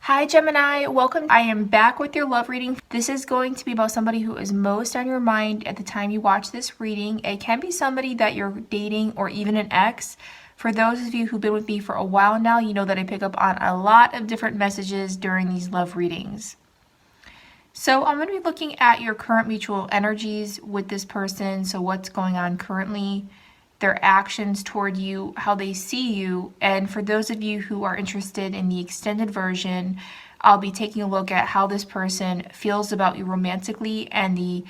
Hi Gemini, welcome. I am back with your love reading. This is going to be about somebody who is most on your mind at the time you watch this reading. It can be somebody that you're dating or even an ex. For those of you who've been with me for a while now, you know that I pick up on a lot of different messages during these love readings. So I'm going to be looking at your current mutual energies with this person. So what's going on currently, their actions toward you, how they see you. And for those of you who are interested in the extended version, I'll be taking a look at how this person feels about you romantically and the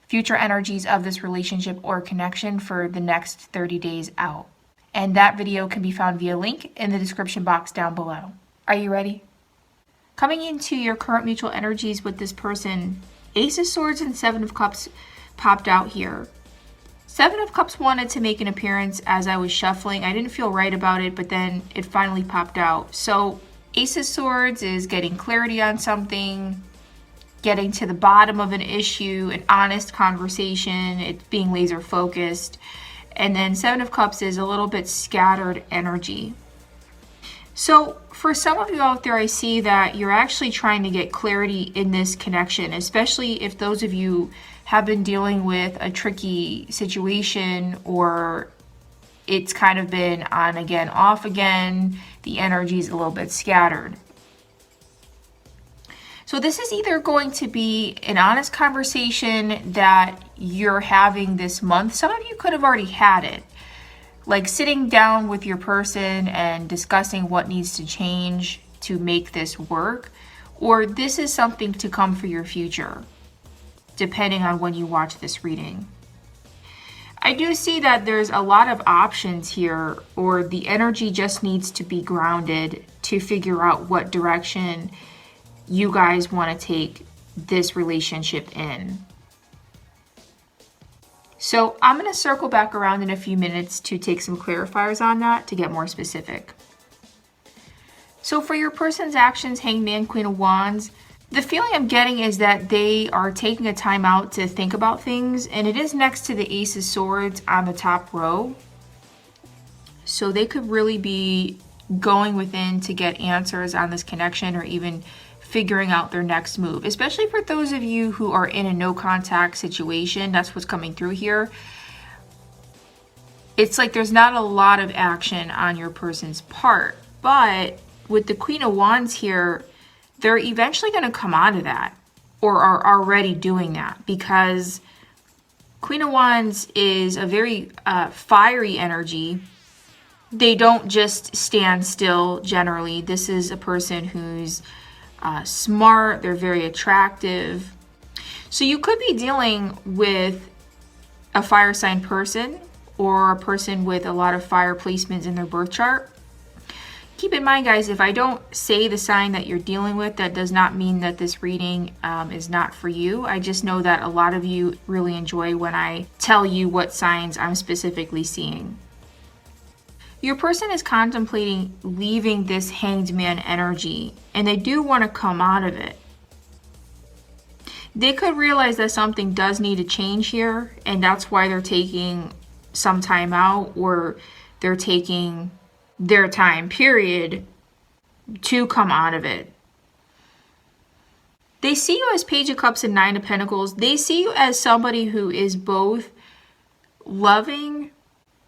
future energies of this relationship or connection for the next 30 days out. And that video can be found via link in the description box down below. Are you ready? Coming into your current mutual energies with this person, Ace of Swords and Seven of Cups popped out here. Seven of Cups wanted to make an appearance as I was shuffling. I didn't feel right about it, but then it finally popped out. So Ace of Swords is getting clarity on something, getting to the bottom of an issue, an honest conversation, it's being laser focused. And then Seven of Cups is a little bit scattered energy. So for some of you out there, I see that you're actually trying to get clarity in this connection, especially if those of you have been dealing with a tricky situation or it's kind of been on again, off again, the energy is a little bit scattered. So this is either going to be an honest conversation that you're having this month. Some of you could have already had it, like sitting down with your person and discussing what needs to change to make this work, or this is something to come for your future, depending on when you watch this reading. I do see that there's a lot of options here, or the energy just needs to be grounded to figure out what direction you guys want to take this relationship in. So I'm going to circle back around in a few minutes to take some clarifiers on that to get more specific. So for your person's actions, Hangman, Queen of Wands, the feeling I'm getting is that they are taking a time out to think about things, and it is next to the Ace of Swords on the top row. So they could really be going within to get answers on this connection or even figuring out their next move, especially for those of you who are in a no contact situation. That's what's coming through here. It's like there's not a lot of action on your person's part, but with the Queen of Wands here, they're eventually going to come out of that or are already doing that, because Queen of Wands is a very fiery energy. They don't just stand still generally. This is a person who's smart, they're very attractive. So you could be dealing with a fire sign person or a person with a lot of fire placements in their birth chart. Keep in mind, guys, if I don't say the sign that you're dealing with, that does not mean that this reading is not for you. I just know that a lot of you really enjoy when I tell you what signs I'm specifically seeing. Your person is contemplating leaving this Hanged Man energy, and they do want to come out of it. They could realize that something does need to change here, and that's why they're taking some time out, or they're taking their time, period, to come out of it. They see you as Page of Cups and Nine of Pentacles. They see you as somebody who is both loving,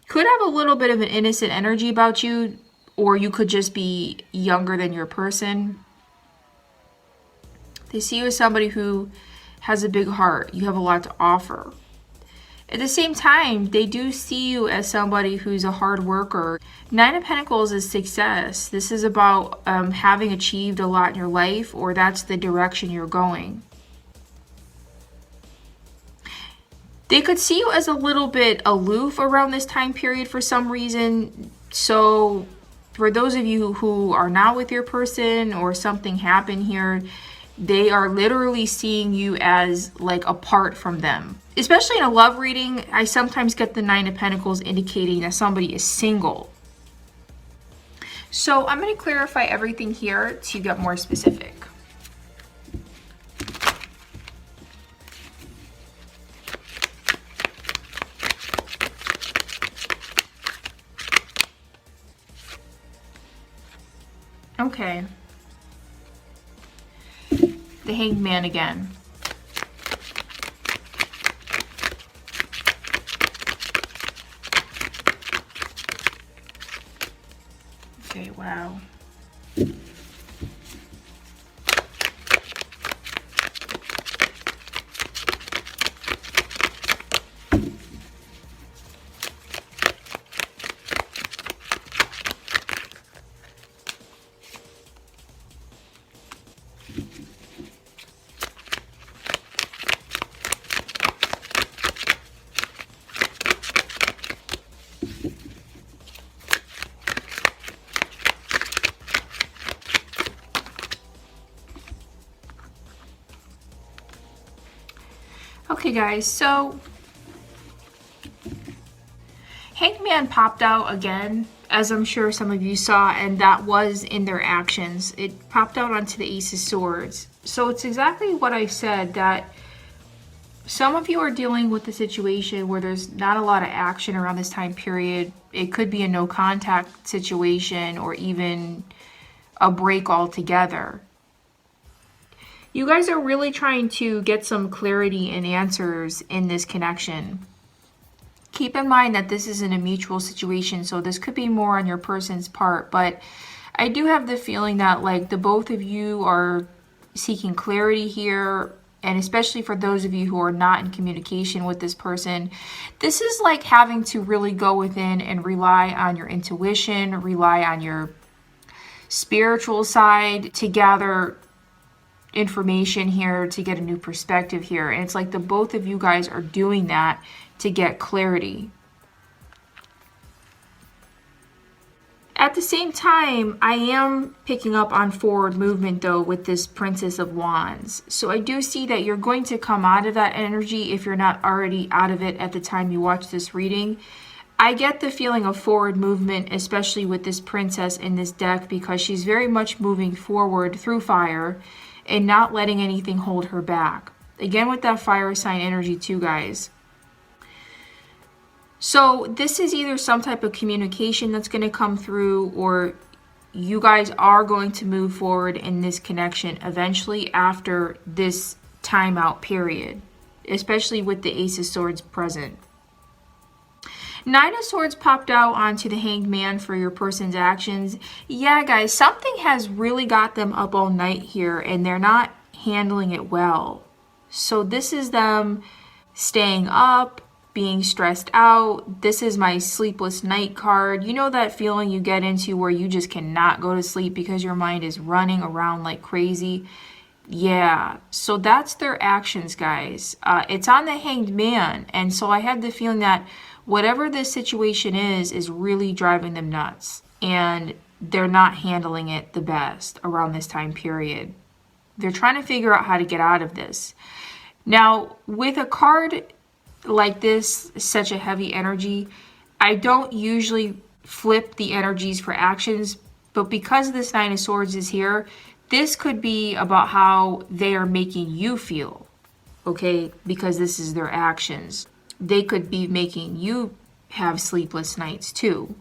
could have a little bit of an innocent energy about you, or you could just be younger than your person. They see you as somebody who has a big heart. You have a lot to offer. At the same time, they do see you as somebody who's a hard worker. Nine of Pentacles is success. This is about having achieved a lot in your life, or that's the direction you're going. They could see you as a little bit aloof around this time period for some reason. So for those of you who are not with your person or something happened here, they are literally seeing you as like apart from them. Especially in a love reading, I sometimes get the Nine of Pentacles indicating that somebody is single. So I'm going to clarify everything here to get more specific. Okay. The Hanged Man again. Okay, wow. Okay guys, so Hanged Man popped out again, as I'm sure some of you saw, and that was in their actions. It popped out onto the Ace of Swords. So it's exactly what I said, that some of you are dealing with a situation where there's not a lot of action around this time period. It could be a no contact situation or even a break altogether. You guys are really trying to get some clarity and answers in this connection. Keep in mind that this isn't a mutual situation, so this could be more on your person's part, but I do have the feeling that like the both of you are seeking clarity here, and especially for those of you who are not in communication with this person, this is like having to really go within and rely on your intuition, rely on your spiritual side to gather information here, to get a new perspective here. And it's like the both of you guys are doing that to get clarity. At the same time, I am picking up on forward movement though with this Princess of Wands. So I do see that you're going to come out of that energy if you're not already out of it at the time you watch this reading. I get the feeling of forward movement, especially with this princess in this deck, because she's very much moving forward through fire and not letting anything hold her back. Again, with that fire sign energy too, guys. So this is either some type of communication that's going to come through, or you guys are going to move forward in this connection eventually after this timeout period, especially with the Ace of Swords present. Nine of Swords popped out onto the Hanged Man for your person's actions. Yeah, guys, something has really got them up all night here, and they're not handling it well. So this is them staying up, being stressed out. This is my sleepless night card. You know that feeling you get into where you just cannot go to sleep because your mind is running around like crazy? Yeah, so that's their actions, guys. It's on the Hanged Man, and so I had the feeling that whatever this situation is really driving them nuts, and they're not handling it the best around this time period. They're trying to figure out how to get out of this. Now, with a card like this, such a heavy energy, I don't usually flip the energies for actions, but because this Nine of Swords is here, this could be about how they are making you feel, okay? Because this is their actions. They could be making you have sleepless nights too.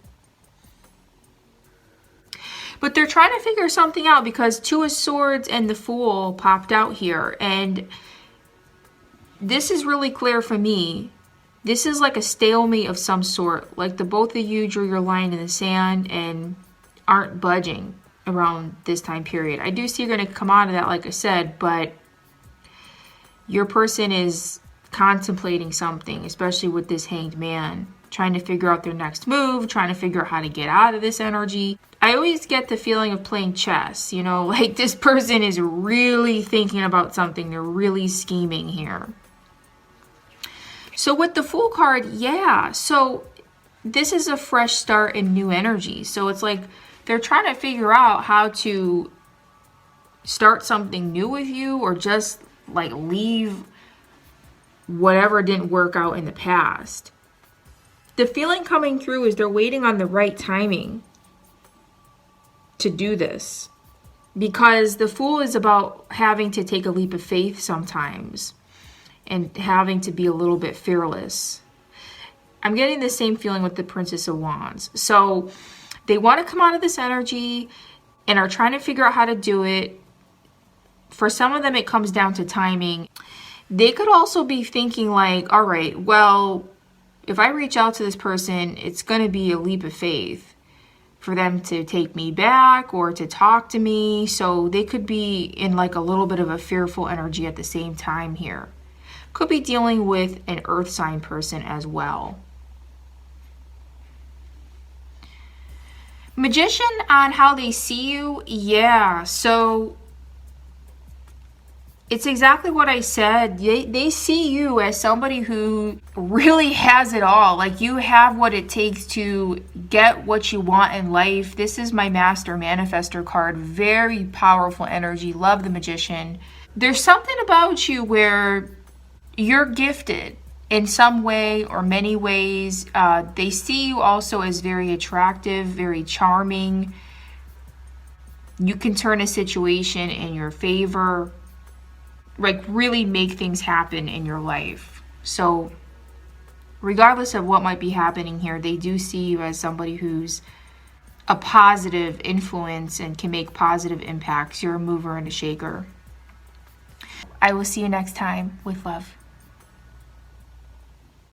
But they're trying to figure something out because Two of Swords and the Fool popped out here. And this is really clear for me. This is like a stalemate of some sort. Like the both of you drew your line in the sand and aren't budging around this time period. I do see you're going to come out of that, like I said, but your person is contemplating something, especially with this Hanged Man, trying to figure out their next move, trying to figure out how to get out of this energy. I always get the feeling of playing chess, you know, like this person is really thinking about something. They're really scheming here. So with the Fool card, yeah, so this is a fresh start and new energy. So it's like they're trying to figure out how to start something new with you, or just like leave whatever didn't work out in the past. The feeling coming through is they're waiting on the right timing to do this, because the Fool is about having to take a leap of faith sometimes and having to be a little bit fearless. I'm getting the same feeling with the Princess of Wands. So they want to come out of this energy and are trying to figure out how to do it For some of them, it comes down to timing. They could also be thinking like, all right, well, if I reach out to this person, it's going to be a leap of faith for them to take me back or to talk to me. So they could be in like a little bit of a fearful energy at the same time here. Could be dealing with an earth sign person as well. Magician on how they see you. Yeah, so it's exactly what I said. They see you as somebody who really has it all. Like, you have what it takes to get what you want in life. This is my Master Manifestor card. Very powerful energy. Love the Magician. There's something about you where you're gifted in some way or many ways. They see you also as very attractive, very charming. You can turn a situation in your favor, like really make things happen in your life. So regardless of what might be happening here, they do see you as somebody who's a positive influence and can make positive impacts. You're a mover and a shaker. I will see you next time with love.